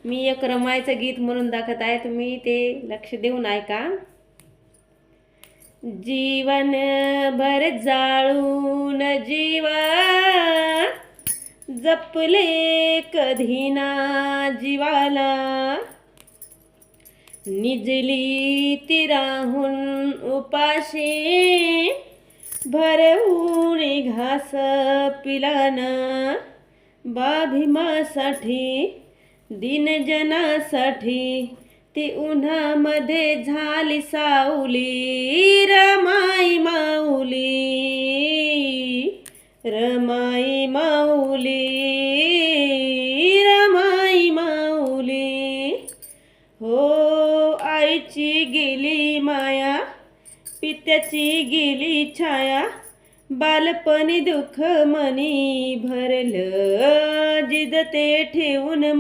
मी एक रमाईचं गीत म्हणून दाखवत आहे, तुम्ही ते लक्ष देऊन ऐका. जीवन भर जाळून जीवा जपले कधी ना जीवाला, निजली ती राहून उपाशी भरवून घास पिलाना, बाभीमासाठी दिनजनासाठी ती उन्हामध्ये झाली सावली. रमाई माऊली, रमाई माऊली, रमाई माऊली. हो, आईची गेली माया, पित्याची गेली छाया, बालपणी दुःख मनी भरलं, जिद ते ठेवून